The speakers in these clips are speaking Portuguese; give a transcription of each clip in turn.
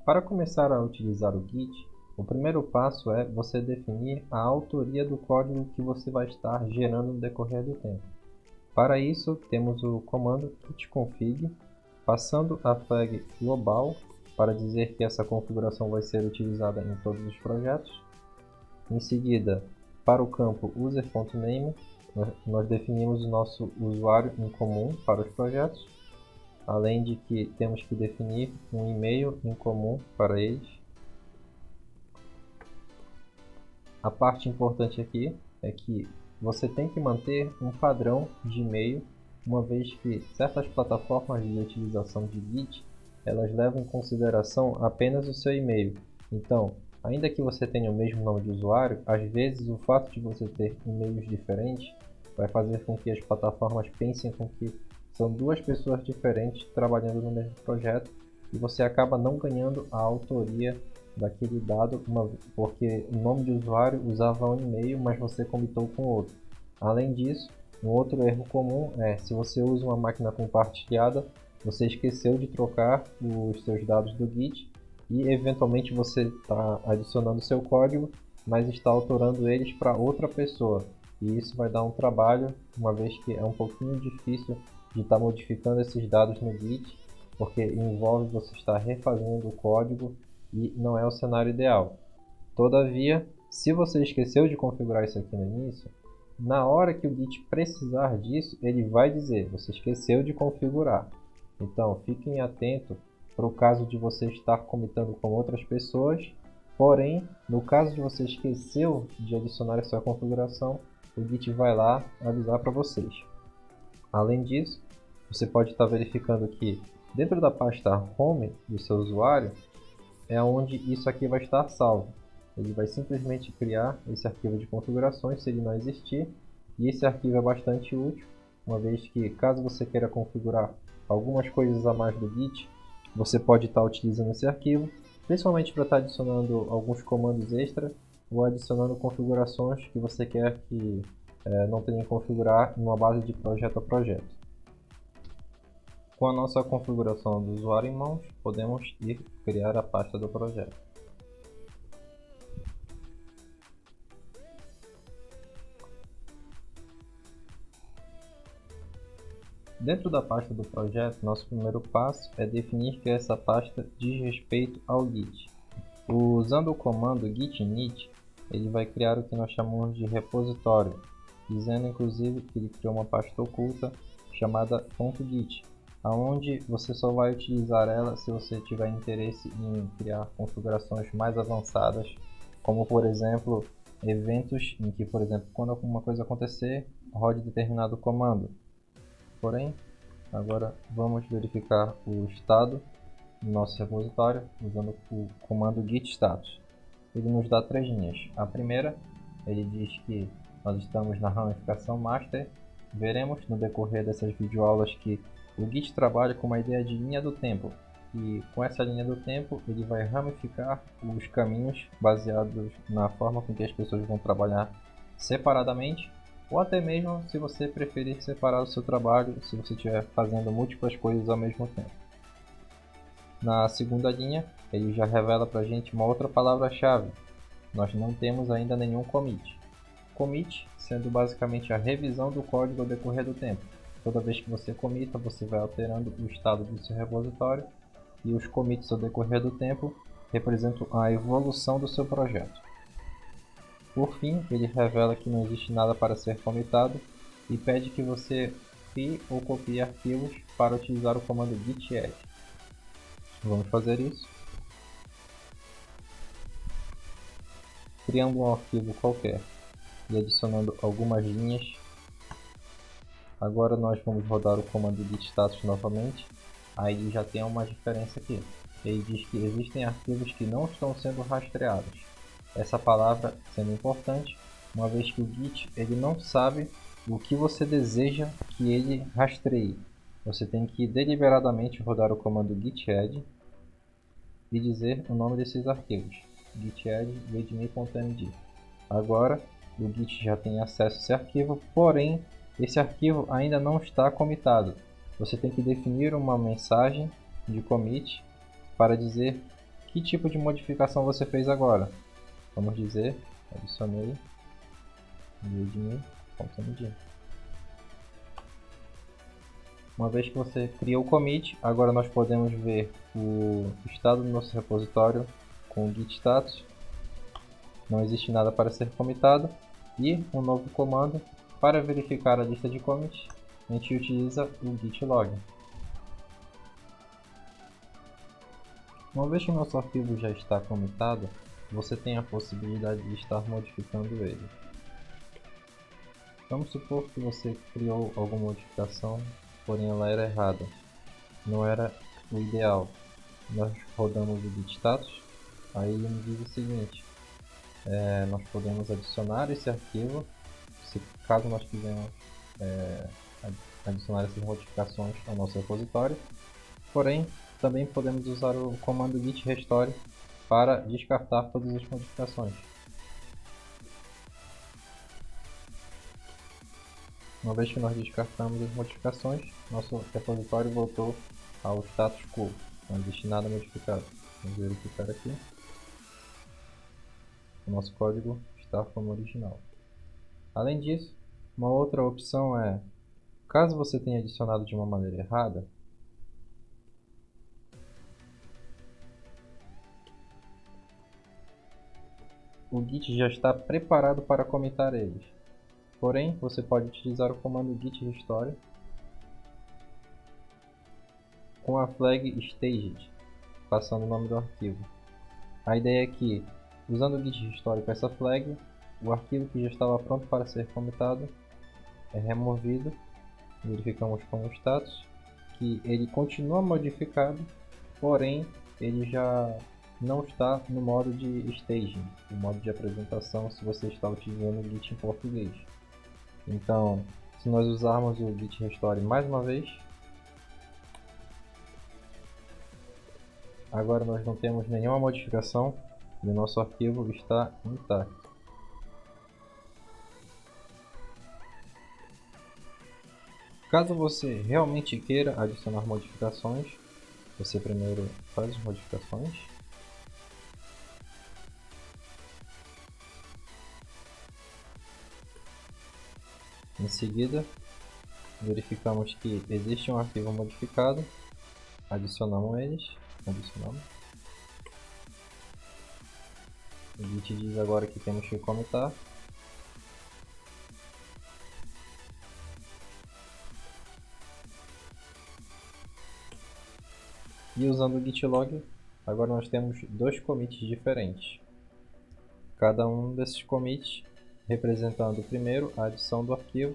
Para começar a utilizar o Git, o primeiro passo é você definir a autoria do código que você vai estar gerando no decorrer do tempo. Para isso, temos o comando gitconfig, passando a flag global para dizer que essa configuração vai ser utilizada em todos os projetos. Em seguida, para o campo user.name, nós definimos o nosso usuário em comum para os projetos, além de que temos que definir um e-mail em comum para eles. A parte importante aqui é que você tem que manter um padrão de e-mail, uma vez que certas plataformas de utilização de Git elas levam em consideração apenas o seu e-mail. Então, ainda que você tenha o mesmo nome de usuário, às vezes o fato de você ter e-mails diferentes vai fazer com que as plataformas pensem com que são duas pessoas diferentes trabalhando no mesmo projeto e você acaba não ganhando a autoria daquele dado, porque o nome de usuário usava um e-mail, mas você comitou com outro. Além disso, um outro erro comum é se você usa uma máquina compartilhada, você esqueceu de trocar os seus dados do Git e eventualmente você está adicionando seu código, mas está autorando eles para outra pessoa. E isso vai dar um trabalho, uma vez que é um pouquinho difícil de estar modificando esses dados no Git, porque envolve você estar refazendo o código e não é o cenário ideal. Todavia, se você esqueceu de configurar isso aqui no início, na hora que o Git precisar disso, ele vai dizer, você esqueceu de configurar. Então, fiquem atentos para o caso de você estar comitando com outras pessoas, porém, no caso de você esqueceu de adicionar essa configuração, o Git vai lá avisar para vocês. Além disso, você pode estar verificando que dentro da pasta Home do seu usuário, é onde isso aqui vai estar salvo. Ele vai simplesmente criar esse arquivo de configurações se ele não existir, e esse arquivo é bastante útil, uma vez que caso você queira configurar algumas coisas a mais do Git, você pode estar utilizando esse arquivo, principalmente para estar adicionando alguns comandos extra ou adicionando configurações que você quer que não tenha que configurar em uma base de projeto a projeto. Com a nossa configuração do usuário em mãos, podemos ir criar a pasta do projeto. Dentro da pasta do projeto, nosso primeiro passo é definir que essa pasta diz respeito ao Git. Usando o comando git init, ele vai criar o que nós chamamos de repositório, dizendo inclusive que ele criou uma pasta oculta chamada .git, aonde você só vai utilizar ela se você tiver interesse em criar configurações mais avançadas, como por exemplo, eventos em que, por exemplo, quando alguma coisa acontecer, rode determinado comando. Porém, agora vamos verificar o estado do nosso repositório usando o comando git status. Ele nos dá três linhas. A primeira, ele diz que nós estamos na ramificação master. Veremos no decorrer dessas videoaulas que o Git trabalha com uma ideia de linha do tempo. E com essa linha do tempo, ele vai ramificar os caminhos baseados na forma com que as pessoas vão trabalhar separadamente, ou até mesmo se você preferir separar o seu trabalho, se você estiver fazendo múltiplas coisas ao mesmo tempo. Na segunda linha, ele já revela para a gente uma outra palavra-chave. Nós não temos ainda nenhum commit. Commit sendo basicamente a revisão do código ao decorrer do tempo. Toda vez que você commita, você vai alterando o estado do seu repositório e os commits ao decorrer do tempo representam a evolução do seu projeto. Por fim, ele revela que não existe nada para ser comitado e pede que você crie ou copie arquivos para utilizar o comando git add. Vamos fazer isso. Criando um arquivo qualquer e adicionando algumas linhas. Agora nós vamos rodar o comando git status novamente. Aí já tem uma diferença aqui. Ele diz que existem arquivos que não estão sendo rastreados. Essa palavra sendo importante, uma vez que o Git ele não sabe o que você deseja que ele rastreie. Você tem que deliberadamente rodar o comando git add e dizer o nome desses arquivos, git add readme.md. Agora o Git já tem acesso a esse arquivo, porém esse arquivo ainda não está comitado. Você tem que definir uma mensagem de commit para dizer Que tipo de modificação você fez agora? Vamos dizer, adicionei readme.md. Uma vez que você criou o commit, agora nós podemos ver o estado do nosso repositório com o git status. Não existe nada para ser comitado. E um novo comando para verificar a lista de commits, a gente utiliza o git log. Uma vez que o nosso arquivo já está comitado, você tem a possibilidade de estar modificando ele. Vamos supor que você criou alguma modificação, porém ela era errada. Não era o ideal. Nós rodamos o git status, aí ele nos diz o seguinte: nós podemos adicionar esse arquivo, caso nós quisermos adicionar essas modificações ao nosso repositório. Porém, também podemos usar o comando git restore para descartar todas as modificações. Uma vez que nós descartamos as modificações, nosso repositório voltou ao status quo, não existe nada modificado. Vamos verificar aqui. O nosso código está como original. Além disso, uma outra opção é, caso você tenha adicionado de uma maneira errada, o Git já está preparado para comitar eles. Porém, você pode utilizar o comando git restore com a flag staged, passando o nome do arquivo. A ideia é que, usando o git restore com essa flag, o arquivo que já estava pronto para ser comitado é removido. Verificamos com o status que ele continua modificado, porém ele já não está no modo de staging, o modo de apresentação, se você está utilizando o Git em português. Então, se nós usarmos o git restore mais uma vez, agora nós não temos nenhuma modificação e o nosso arquivo está intacto. Caso você realmente queira adicionar modificações, você primeiro faz as modificações. Em seguida, verificamos que existe um arquivo modificado, adicionamos eles. O Git diz agora que temos que comitar. E usando o git log, agora nós temos dois commits diferentes. Cada um desses commits representando primeiro a adição do arquivo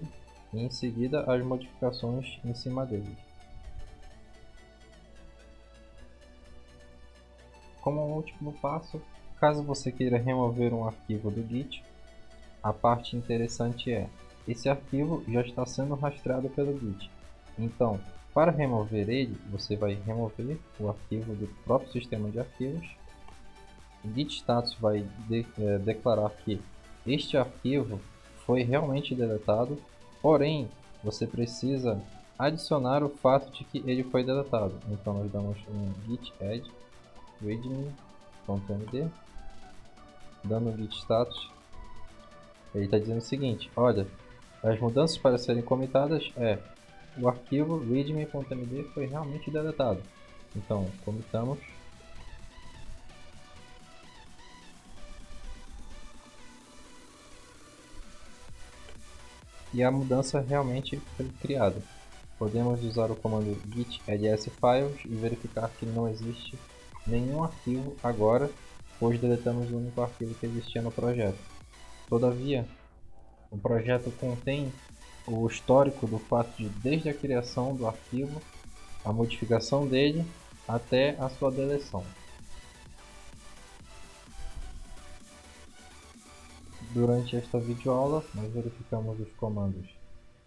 e em seguida as modificações em cima dele. Como último passo, caso você queira remover um arquivo do Git, a parte interessante é, esse arquivo já está sendo rastreado pelo Git. Então, para remover ele, você vai remover o arquivo do próprio sistema de arquivos. O git status vai declarar que este arquivo foi realmente deletado, porém você precisa adicionar o fato de que ele foi deletado. Então nós damos um git add readme.md, dando o git status. Ele está dizendo o seguinte: olha, as mudanças para serem comitadas o arquivo readme.md foi realmente deletado. Então comitamos. E a mudança realmente foi criada. Podemos usar o comando git add files e verificar que não existe nenhum arquivo agora, pois deletamos o único arquivo que existia no projeto. Todavia, o projeto contém o histórico do fato de desde a criação do arquivo, a modificação dele, até a sua deleção. Durante esta videoaula, nós verificamos os comandos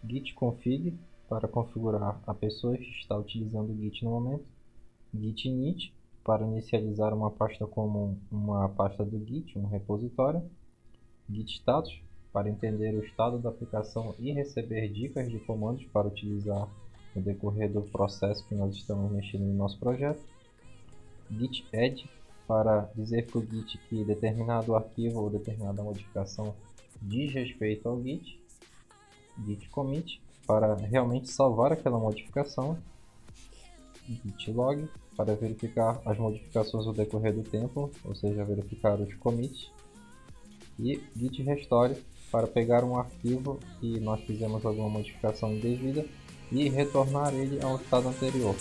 git config para configurar a pessoa que está utilizando o Git no momento, git init para inicializar uma pasta como uma pasta do Git, um repositório, git status para entender o estado da aplicação e receber dicas de comandos para utilizar no decorrer do processo que nós estamos mexendo no nosso projeto, git add para dizer para o Git que determinado arquivo ou determinada modificação diz respeito ao Git commit para realmente salvar aquela modificação, git log para verificar as modificações no decorrer do tempo, ou seja, verificar os commits, e git restore para pegar um arquivo que nós fizemos alguma modificação indevida e retornar ele ao estado anterior.